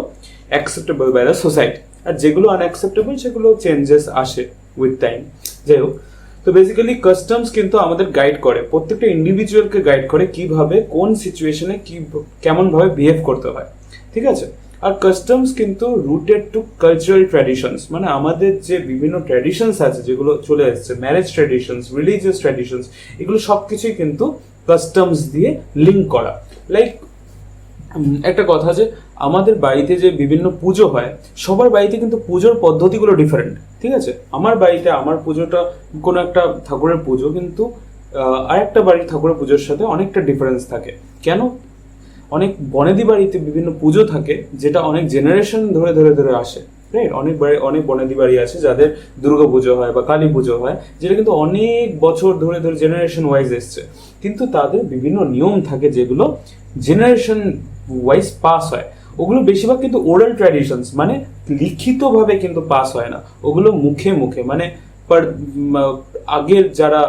অ্যাকসেপ্টেবল বাই দ্য সোসাইটি, আর যেগুলো আনঅ্যাকসেপ্টেবল সেগুলো চেঞ্জেস আসে উইথ টাইম। যাই হোক, তো বেসিক্যালি কাস্টমস কিন্তু আমাদের গাইড করে, প্রত্যেকটা ইন্ডিভিজুয়ালকে গাইড করে কিভাবে কোন সিচুয়েশনে কেমন ভাবে বিহেভ করতে হয়, ঠিক আছে? আর কাস্টমস কিন্তু রুটেড টু কালচারাল ট্র্যাডিশনস, মানে আমাদের যে বিভিন্ন ট্র্যাডিশনস আছে যেগুলো চলে আসছে, ম্যারেজ ট্র্যাডিশনস, রিলিজিয়াস ট্র্যাডিশনস, এগুলো সবকিছুই কিন্তু কাস্টমস দিয়ে লিঙ্ক করা। লাইক একটা কথা, যে আমাদের বাড়িতে যে বিভিন্ন পুজো হয়, সবার বাড়িতে কিন্তু পুজোর পদ্ধতিগুলো ডিফারেন্ট, ঠিক আছে? আমার বাড়িতে আমার পুজোটা কোনো একটা ঠাকুরের পুজো, কিন্তু আরেকটা বাড়ির ঠাকুরের পুজোর সাথে অনেকটা ডিফারেন্স থাকে। কেন? অনেক বনেদি বাড়িতে বিভিন্ন পুজো থাকে যেটা অনেক জেনারেশন ধরে ধরে ধরে আসে, রাইট? অনেক বনেদি বাড়ি আছে যাদের দুর্গা পুজো হয় বা কালী পুজো হয়, যেটা কিন্তু অনেক বছর ধরে ধরে জেনারেশন ওয়াইজ এসছে, কিন্তু তাদের বিভিন্ন নিয়ম থাকে যেগুলো জেনারেশন ওয়াইজ পাস হয়। ওগুলো বেশিরভাগ কিন্তু ওরাল ট্র্যাডিশনস, মানে লিখিতভাবে কিন্তু পাস হয় না, ওগুলো মুখে মুখে, মানে আগের যারা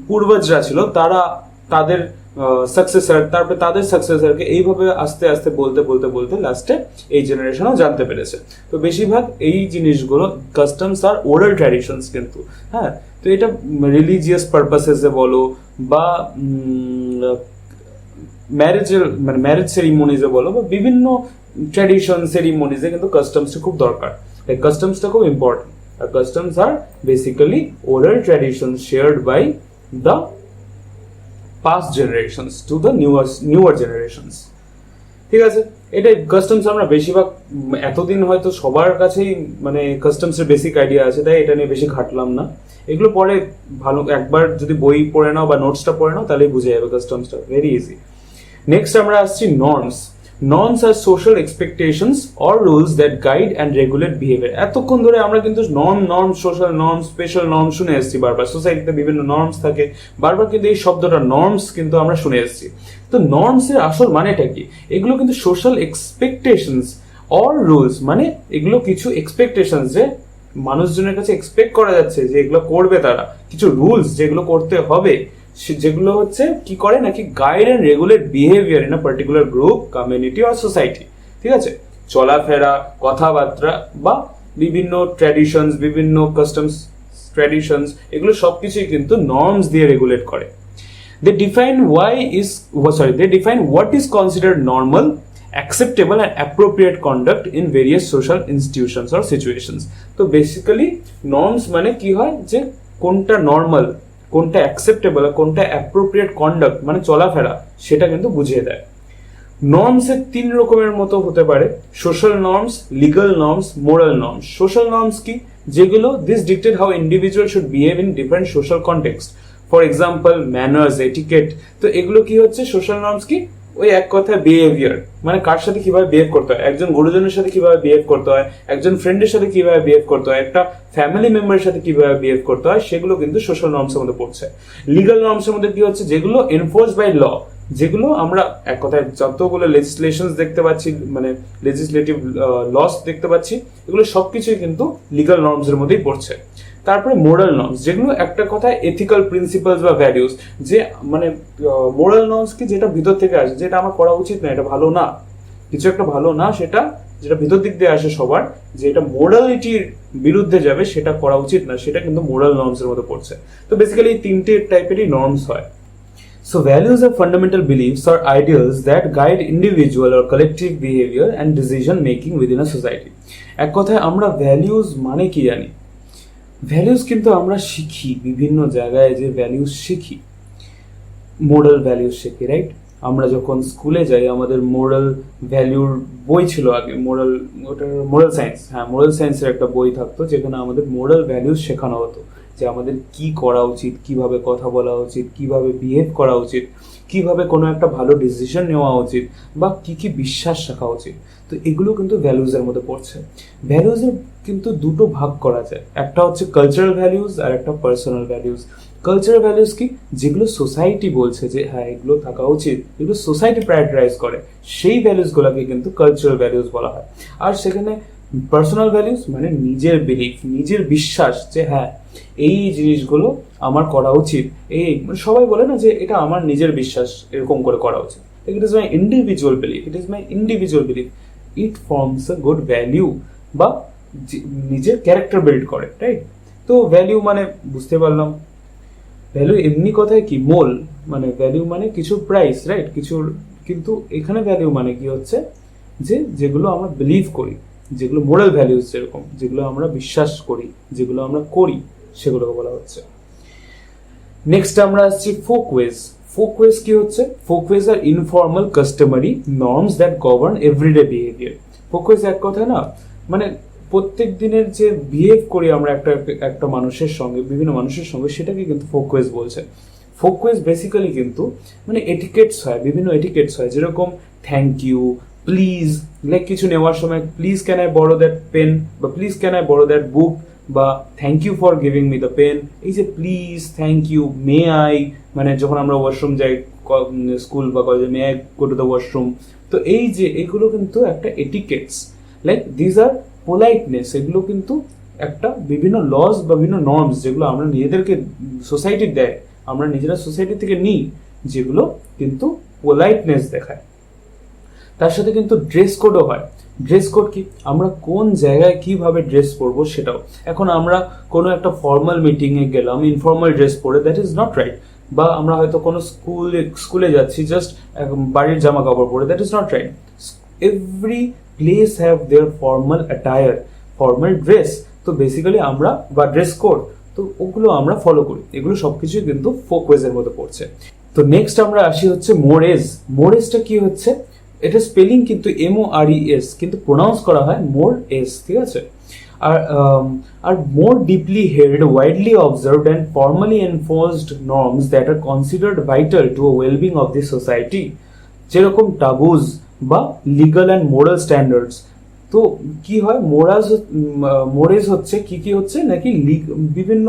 পূর্বজরা ছিল তারা তাদের সাকসেসর, তারপরে তাদের সাকসেসরকে, এইভাবে আস্তে আস্তে বলতে বলতে বলতে লাস্টে এই জেনারেশনও জানতে পেরেছে। তো বেশিরভাগ এই জিনিসগুলো কাস্টমস আর ওরাল ট্র্যাডিশনস কিন্তু, হ্যাঁ। তো এটা রিলিজিয়াস পারপাসেসে বলো বা ম্যারেজের মানে ম্যারেজ সেরিমনিজে বলো বা বিভিন্ন ট্র্যাডিশন সেরিমনিজে কিন্তু কাস্টমসটা খুব দরকার। কাস্টমসটা খুব ইম্পর্টেন্ট। আর customs are basically oral tradition shared by the past generations to the newer generations। ঠিক আছে, এটাই কাস্টমস। আমরা বেশিরভাগ এতদিন হয়তো সবার কাছেই মানে কাস্টমসের বেসিক আইডিয়া আছে, তাই এটা নিয়ে বেশি ঘাটলাম না। এগুলো পরে ভালো একবার যদি বই পড়ে নাও বা নোটসটা পড়ে নাও তাহলেই বুঝে যাবে কাস্টমসটা, ভেরি ইজি। নেক্সট আমরা আসছি norms. Norms are social expectations or rules that guide and regulate behaviour. এতক্ষণ ধরে আমরা কিন্তু norm, social norm, special norm শুনে এসেছি বারবার। সোসাইটিতে বিভিন্ন নর্মস থাকে, বারবার কিন্তু এই শব্দটা নর্মস কিন্তু আমরা শুনে এসেছি। তো নর্মসের আসল মানেটা কি? এগুলো কিন্তু সোশ্যাল এক্সপেকটেশনস অর রুলস, মানে এগুলো কিছু এক্সপেকটেশনস যে মানুষজনের কাছে এক্সপেক্ট করা যাচ্ছে যে এগুলো করবে তারা, কিছু রুলস যেগুলো করতে হবে, যেগুলো হচ্ছে কি করে নাকি guide and regulate behaviour in a particular group, community or society. ঠিক আছে, চলাফেরা, কথাবার্তা বা বিভিন্ন ট্র্যাডিশনস, বিভিন্ন কাস্টমস, ট্র্যাডিশনস, এগুলো সবকিছুই কিন্তু নর্মস দিয়ে রেগুলেট করে। They define what is considered normal, acceptable and appropriate conduct in various social institutions or situations। তো বেসিক্যালি নর্মস মানে কি হয় যে কোনটা নর্মাল, কোনটা অ্যাকসেপ্টেবল আর কোনটা অ্যাপ্রোপ্রিয়েট কন্ডাক্ট মানে চলাফেরা, সেটা কিন্তু বুঝিয়ে দেয়। নর্মসের তিন রকমের মতো হতে পারে: social norms, legal norms, moral norms. Social norms কি? যেগুলো this dictate how individual should behave in different social context, for example manners, etiquette. তো এগুলো কি হচ্ছে সোশ্যাল নর্মস? কি ওই এক কথায় বিহেভিয়ার, মানে কার সাথে কিভাবে বিহেভ করতে হয়, একজন গুরুজনের সাথে কিভাবে বিহেভ করতে হয়, একজন ফ্রেন্ডের সাথে কিভাবে বিহেভ করতে হয়, একটা ফ্যামিলি মেম্বারের সাথে কিভাবে বিহেভ করতে হয়, সেগুলো কিন্তু সোশ্যাল নর্মসের মধ্যে পড়ছে। লিগাল নর্মসের মধ্যে কি হচ্ছে? যেগুলো এনফোর্স বাই ল, যেগুলো আমরা এক কথায় যতগুলো লেজিসলেশনস দেখতে পাচ্ছি, মানে লেজিসলেটিভ লস দেখতে পাচ্ছি, এগুলো সবকিছুই কিন্তু লিগাল নর্মসের মধ্যেই পড়ছে। তারপরে মোরাল নর্মস, যেগুলো একটা কথায় এথিক্যাল প্রিন্সিপালস বা ভ্যালিউস, যে মানে মোরাল নর্মস কি? যেটা ভিতর থেকে আসে, যেটা আমার করা উচিত না, এটা ভালো না, কিছু একটা ভালো না, সেটা যেটা ভিতর দিক দিয়ে আসে সবার, যে এটা মোরালিটির বিরুদ্ধে যাবে, সেটা করা উচিত না, সেটা কিন্তু মোরাল নর্মসের মধ্যে পড়ছে। তো বেসিক্যালি এই তিনটে টাইপেরই নর্মস হয়। So values are fundamental beliefs or ideals that guide individual or collective behavior and decision making within a society। এক কথায় আমরা ভ্যালিউজ মানে কি জানি? ভ্যালিউজ কিন্তু আমরা শিখি বিভিন্ন জায়গায়, যে ভ্যালিউজ শিখি, মোরাল ভ্যালিউজ শিখি, রাইট? আমরা যখন স্কুলে যাই আমাদের মোরাল ভ্যালুর বই ছিল আগে, মোরাল সায়েন্স, হ্যাঁ মোরাল সায়েন্সের একটা বই থাকতো যেখানে আমাদের মোরাল ভ্যালিউজ শেখানো হতো, যে আমাদের কি করা উচিত, কিভাবে কথা বলা উচিত, কিভাবে বিহেভ করা উচিত, কিভাবে কোনো একটা ভালো ডিসিশন নেওয়া উচিত, বা কি কি বিশ্বাস রাখা উচিত। তো এগুলো কিন্তু ভ্যালুজের মধ্যে পড়ছে। ভ্যালুজের কিন্তু দুটো ভাগ করা যায়, একটা হচ্ছে কালচারাল ভ্যালুজ আর একটা পার্সোনাল ভ্যালুজ। কালচারাল ভ্যালুজ কি? যেগুলো সোসাইটি বলছে যে হ্যাঁ এগুলো থাকা উচিত, এগুলো সোসাইটি প্রায়োরিটাইজ করে, সেই ভ্যালুজগুলোকে কিন্তু কালচারাল ভ্যালুজ বলা হয়। আর সেখানে পার্সোনাল ভ্যালুজ মানে নিজের বিলিফ, নিজের বিশ্বাস, যে হ্যাঁ এই জিনিসগুলো আমার করা উচিত, এই সবাই বলে না যে এটা আমার নিজের বিশ্বাস, এরকম করে করা উচিত। It is my individual belief, it is my individual belief, it forms a good value, বা নিজের ক্যারেক্টার বিল্ড করে, রাইট? তো ভ্যালিউ মানে বুঝতে পারলাম, ভ্যালু এমনি কথায় কি? মোল, মানে ভ্যালু মানে কিছু প্রাইস, রাইট? কিছুর, কিন্তু এখানে ভ্যালু মানে কি হচ্ছে? যে যেগুলো আমরা বিলিভ করি, যেগুলো মোরাল ভ্যালুজ, যেরকম যেগুলো আমরা বিশ্বাস করি, যেগুলো আমরা করি, সেগুলোকে বলা হচ্ছে। নেক্সট আমরা আসছি ফোকওয়েজ। ফোকওয়েজ কি হচ্ছে? Folkways are informal customary norms that govern everyday behaviour. Folkways এক কথা না, মানে প্রত্যেক দিনের যে বিহেভ করি আমরা একটা মানুষের সঙ্গে, বিভিন্ন মানুষের সঙ্গে, সেটাকে কিন্তু ফোকওয়েজ বলছে। ফোকওয়েজ বেসিক্যালি কিন্তু মানে এটিকেটস হয়, বিভিন্ন এটিকেটস হয়, যেরকম থ্যাংক ইউ, প্লিজ, লাইক কিছু নেওয়ার সময় please can I borrow that pen, বা please can I borrow that book, বা thank you for giving me the pen. এই যে please, thank you, may I, মানে যখন আমরা ওয়াশরুম যাই স্কুল বা কলেজে, may I go to the washroom. তো এই যে এগুলো কিন্তু একটা etiquettes, like these are politeness. এগুলো কিন্তু একটা বিভিন্ন লস বা বিভিন্ন নর্মস যেগুলো আমরা নিজেদেরকে সোসাইটি দেয়, আমরা নিজেরা সোসাইটি থেকে নিই, যেগুলো কিন্তু পোলাইটনেস দেখায়। তার সাথে কিন্তু ড্রেস কোডও হয়। ড্রেস কোড কি, আমরা কোন জায়গায় কিভাবে ড্রেস পরবো সেটাও। এখন আমরা কোনো একটা ফর্মাল মিটিংয়ে গেলাম ইনফর্মাল ড্রেস পরে, দ্যাট ইজ নট রাইট। বা আমরা হয়তো কোনো স্কুলে যাচ্ছি জাস্ট বাড়ির জামা কাপড় পরে, that is not right. Every place have their formal attire, formal dress. তো বেসিক্যালি আমরা বা ড্রেস কোড, তো ওগুলো আমরা ফলো করি। এগুলো সবকিছুই কিন্তু ফোকওয়েজের মধ্যে পড়ছে। তো নেক্সট আমরা আসি হচ্ছে মোরেজ। মোরেজটা কি হচ্ছে, এটা স্পেলিং কিন্তু MORES, কিন্তু প্রোনাউন্স করা হয় মোর-এস, ঠিক আছে। Are more deeply held, widely observed and formally enforced norms that are considered vital to a wellbeing of the society, যেরকম টাবুজ বা লিগাল অ্যান্ড মোরাল স্ট্যান্ডার্ডস। তো কি হয়, মোরেজ হচ্ছে কি হচ্ছে নাকি বিভিন্ন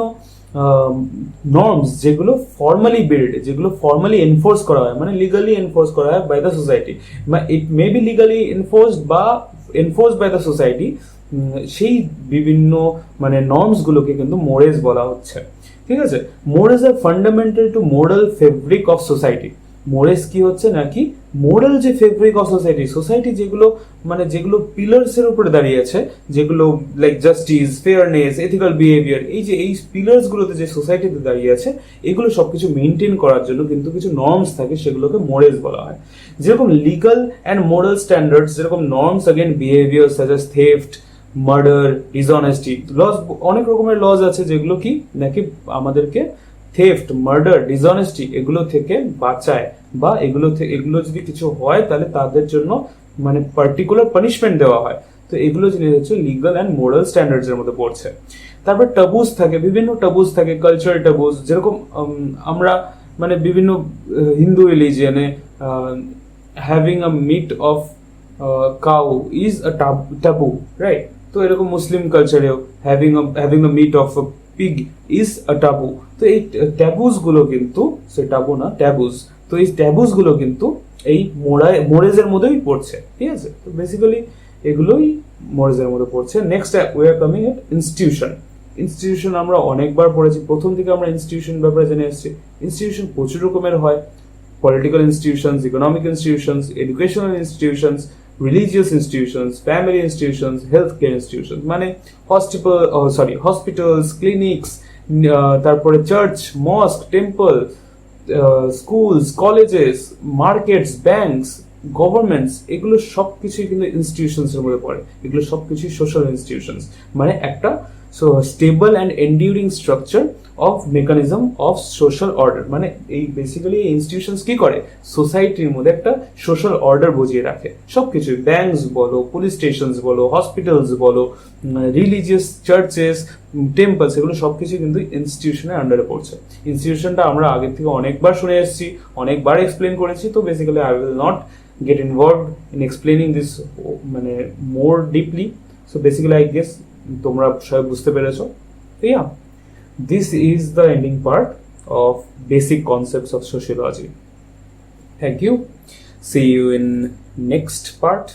নর্মস যেগুলো ফর্মালি বিল্ড, যেগুলো ফর্মালি এনফোর্স করা হয়, মানে লিগালি এনফোর্স করা হয় by the society. It may be legally enforced বা এনফোর্সড বাই দ্য সোসাইটি, সেই বিভিন্ন মানে নর্মসগুলোকে কিন্তু মোরেজ বলা হচ্ছে, ঠিক আছে। Mores are fundamental to moral fabric of society. Mores কি হচ্ছে নাকি মোরাল যে ফেব্রিক অফ সোসাইটি যেগুলো মানে যেগুলো পিলার্স এর উপরে দাঁড়িয়ে আছে, যেগুলো like justice, fairness, ethical behaviour, এই পিলার্স গুলোতে যে সোসাইটিতে দাঁড়িয়ে আছে, এগুলো সবকিছু মেনটেন করার জন্য কিন্তু কিছু নর্মস থাকে, সেগুলোকে মোরেজ বলা হয়। যেরকম লিগাল অ্যান্ড মোরাল স্ট্যান্ডার্ডস, যেরকম norms again behaviour such as theft, murder, dishonesty. Laws, অনেক রকমের লজ আছে যেগুলো কি নাকি আমাদেরকে থেফট, মার্ডার, ডিসঅনেস্টি এগুলো থেকে বাঁচায়, বা এগুলো যদি কিছু হয় তাহলে তাদের জন্য মানে পার্টিকুলার পানিশমেন্ট দেওয়া হয়। তো এগুলো জিনিস হচ্ছে লিগাল অ্যান্ড মোরাল স্ট্যান্ডার্ডস এর মধ্যে পড়ছে। তারপর টাবুস থাকে, বিভিন্ন টাবুস থাকে, কালচারাল টাবুস। যেরকম আমরা মানে বিভিন্ন হিন্দু রিলিজিয়নে having a meat of cow is a taboo, right. তো এরকম মুসলিম কালচারেও having a meat of pig is a taboo. তো এই ট্যাবুস গুলো কিন্তু, সে টাবু না, ট্যাবুস। তো এই ট্যাবুস গুলো কিন্তু এই মোরেজের মধ্যেই পড়ছে, ঠিক আছে। তো বেসিক্যালি এগুলোই মোরেজের মধ্যে পড়ছে। Next we are coming at institution. আমরা অনেকবার পড়েছি, প্রথম থেকে আমরা ইনস্টিটিউশন ব্যাপারে জেনে এসেছি। ইনস্টিটিউশন প্রচুর রকমের হয়, political institutions, economic institutions, educational institutions, religious institutions, family institutions, health care institution, মানে হসপিটালস, ক্লিনিক্স, তারপরে church, mosque, temple, schools, colleges, markets, banks, governments, এগুলো সবকিছুই কিন্তু ইনস্টিটিউশনস এর মধ্যে পড়ে। এগুলো সবকিছুই সোশ্যাল ইনস্টিটিউশনস, মানে একটা stable and enduring structure of mechanism of social order. মানে এই বেসিক্যালি এই ইনস্টিটিউশনস কি করে, সোসাইটির মধ্যে একটা সোশ্যাল অর্ডার বজিয়ে রাখে। সবকিছু, ব্যাংকস বলো, পুলিশ স্টেশনস বলো, হসপিটালস বলো, রিলিজিয়াস চার্চেস, টেম্পলস, এগুলো সবকিছু কিন্তু ইনস্টিটিউশনের আন্ডারে পড়ছে। ইনস্টিটিউশনটা আমরা আগের থেকে অনেকবার শুনে এসেছি, অনেকবার এক্সপ্লেন করেছি। তো basically I will not get involved in explaining this মানে more deeply. So basically I guess তোমরা সবাই বুঝতে পেরেছো। তো yeah, this is the ending part of basic concepts of sociology. Thank you. See you in next part.